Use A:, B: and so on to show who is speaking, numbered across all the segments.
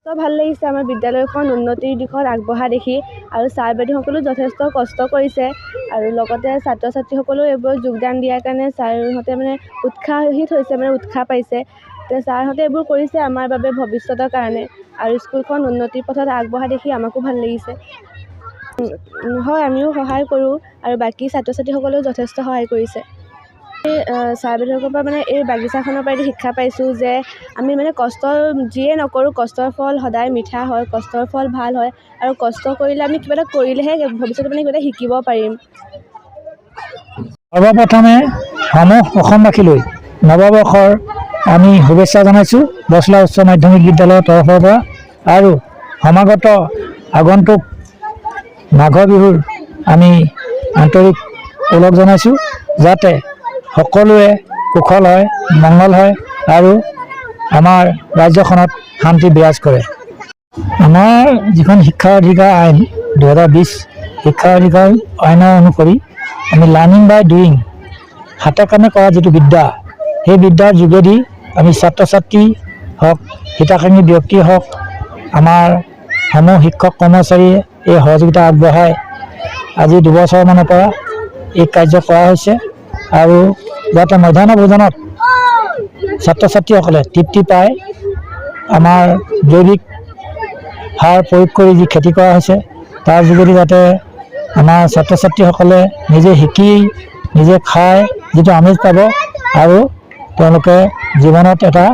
A: ভাল লাগিছে আমাৰ বিদ্যালয়খন উন্নতিৰ দিশত আগবঢ়া দেখি আৰু ছাৰ বাইদেউসকলেও যথেষ্ট কষ্ট কৰিছে আৰু লগতে ছাত্ৰ ছাত্ৰীসকলেও এইবোৰ যোগদান দিয়াৰ কাৰণে ছাৰহঁতে মানে উৎসাহিত হৈছে উৎসাহ পাইছে ছাৰহঁতে এইবোৰ কৰিছে আমাৰ বাবে ভৱিষ্যতৰ কাৰণে আৰু স্কুলখন উন্নতিৰ পথত আগবঢ়া দেখি আমাকো ভাল লাগিছে হয় আমিও সহায় কৰোঁ আৰু বাকী ছাত্ৰ ছাত্ৰীসকলেও যথেষ্ট সহায় কৰিছে ছাৰ বাইদেউসকলৰ পৰা এই বাগিচাখনৰ পৰা শিক্ষা পাইছোঁ যে আমি কষ্ট যিয়ে নকৰোঁ কষ্টৰ ফল সদায় মিঠা হয় কষ্টৰ ফল ভাল হয় আৰু কষ্ট কৰিলে আমি কিবা এটা কৰিলেহে ভৱিষ্যতে কিবা এটা শিকিব পাৰিম
B: সৰ্বপ্ৰথমে সমূহ অসমবাসীলৈ নৱবৰ্ষৰ আমি শুভেচ্ছা জনাইছোঁ বচলা উচ্চ মাধ্যমিক বিদ্যালয়ৰ তৰফৰ পৰা আৰু সমাগত আগন্তুক মাঘৰ বিহুৰ আমি আন্তৰিক ওলগ জনাইছোঁ যাতে সকলোৱে কুশল হয় মংগল হয় আৰু আমাৰ ৰাজ্যখনত শান্তি বিৰাজ কৰে আমাৰ যিখন শিক্ষা অধিকাৰ আইন 2020 শিক্ষা অধিকাৰ আইনৰ অনুসৰি আমি লাৰ্ণিং বাই ডুইং হাতে কামে কৰা যিটো বিদ্যা সেই বিদ্যাৰ যোগেদি আমি ছাত্ৰ ছাত্ৰী হওক হিতাকাংক্ষী ব্যক্তি হওক আমাৰ সমূহ শিক্ষক কৰ্মচাৰীয়ে এই সহযোগিতা আগবঢ়াই আজি 2 বছৰমানৰ পৰা এই কাৰ্য কৰা হৈছে আৰু যাতে মধ্যাহ্ন ভোজনত ছাত্ৰ ছাত্ৰীসকলে তৃপ্তি পায় আমাৰ জৈৱিক সাৰ প্ৰয়োগ কৰি যি খেতি কৰা হৈছে তাৰ যোগেদি যাতে আমাৰ ছাত্ৰ ছাত্ৰীসকলে নিজে শিকি নিজে খাই যিটো আমেজ পাব আৰু তেওঁলোকে জীৱনত এটা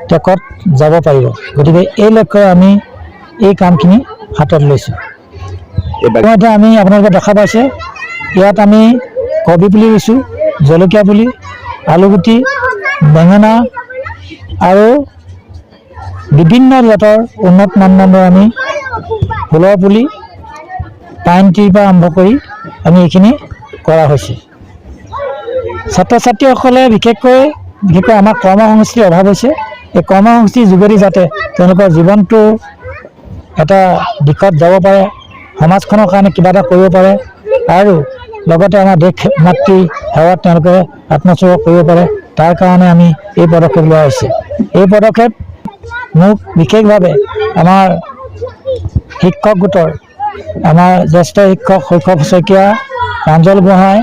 B: ট্ৰেকত যাব পাৰিব গতিকে এই লক্ষ্যৰে আমি এই কামখিনি হাতত লৈছোঁ ইতিমধ্যে আমি আপোনালোকে দেখা পাইছে ইয়াত আমি কবি পুলি ৰুইছোঁ জলকীয়া পুলি আলুগুটি বেঙেনা আৰু বিভিন্ন জাতৰ উন্নত মানদণ্ডৰ আমি ফুলৰ পুলি পাইন ট্ৰিৰ পৰা আৰম্ভ কৰি আমি এইখিনি কৰা হৈছে ছাত্ৰ ছাত্ৰীসকলে বিশেষকৈ আমাৰ কৰ্মসংস্কৃতিৰ অভাৱ হৈছে এই কৰ্মসংস্কৃতিৰ যোগেদি যাতে তেওঁলোকৰ জীৱনটো এটা দিশত যাব পাৰে সমাজখনৰ কাৰণে কিবা এটা কৰিব পাৰে আৰু লগতে আমাৰ দেশ মাতৃ সেৱাত তেওঁলোকে আত্মোৎসৰ্গ কৰিব পাৰে তাৰ কাৰণে আমি এই পদক্ষেপ লোৱা হৈছে এই পদক্ষেপ মোক বিশেষভাৱে আমাৰ শিক্ষক গোটৰ আমাৰ জ্যেষ্ঠ শিক্ষক শৈশৱ শইকীয়া প্ৰাঞ্জল গোহাঁই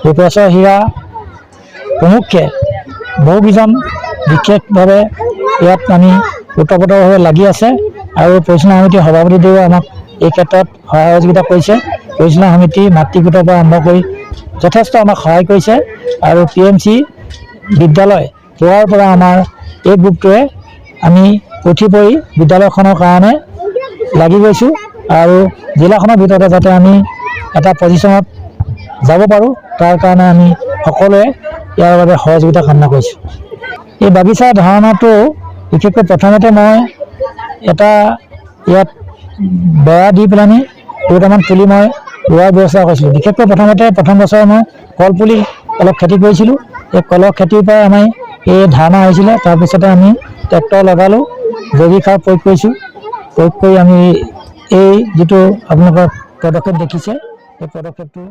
B: ৰূপেশ্বৰ হীৰা প্ৰমুখ্যে বহুকেইজন বিশেষভাৱে ইয়াত আমি ওতঃপ্ৰোতভাৱে লাগি আছে আৰু পৰিচালনা সমিতিৰ সভাপতিদেৱে আমাক এই ক্ষেত্ৰত সহযোগিতা কৰিছে পৰিচালনা সমিতি মাতৃগোটৰ পৰা আৰম্ভ কৰি যথেষ্ট আমাক সহায় কৰিছে আৰু PMC বিদ্যালয় হোৱাৰ পৰা আমাৰ এই গ্ৰুপটোৱে আমি উঠি পৰি বিদ্যালয়খনৰ কাৰণে লাগি গৈছোঁ আৰু জিলাখনৰ ভিতৰতে যাতে আমি এটা পজিশ্যনত যাব পাৰোঁ তাৰ কাৰণে আমি সকলোৱে ইয়াৰ বাবে সহযোগিতা কামনা কৰিছোঁ এই বাগিচাৰ ধাৰণাটো বিশেষকৈ প্ৰথমতে মই এটা ইয়াত বেৰা দি পেলানি দুটামান পুলি মই ৰোৱাৰ ব্যৱস্থা কৰিছিলোঁ বিশেষকৈ প্ৰথম বছৰ মই কল পুলি অলপ খেতি কৰিছিলোঁ এই কলৰ খেতিৰ পৰাই আমি এই ধাৰণা আহিছিলে তাৰপিছতে আমি ট্ৰেক্টৰ লগালোঁ জৈৱিক সাৰ প্ৰয়োগ কৰিছোঁ প্ৰয়োগ কৰি আমি এই যিটো আপোনালোকৰ পদক্ষেপ দেখিছে এই পদক্ষেপটো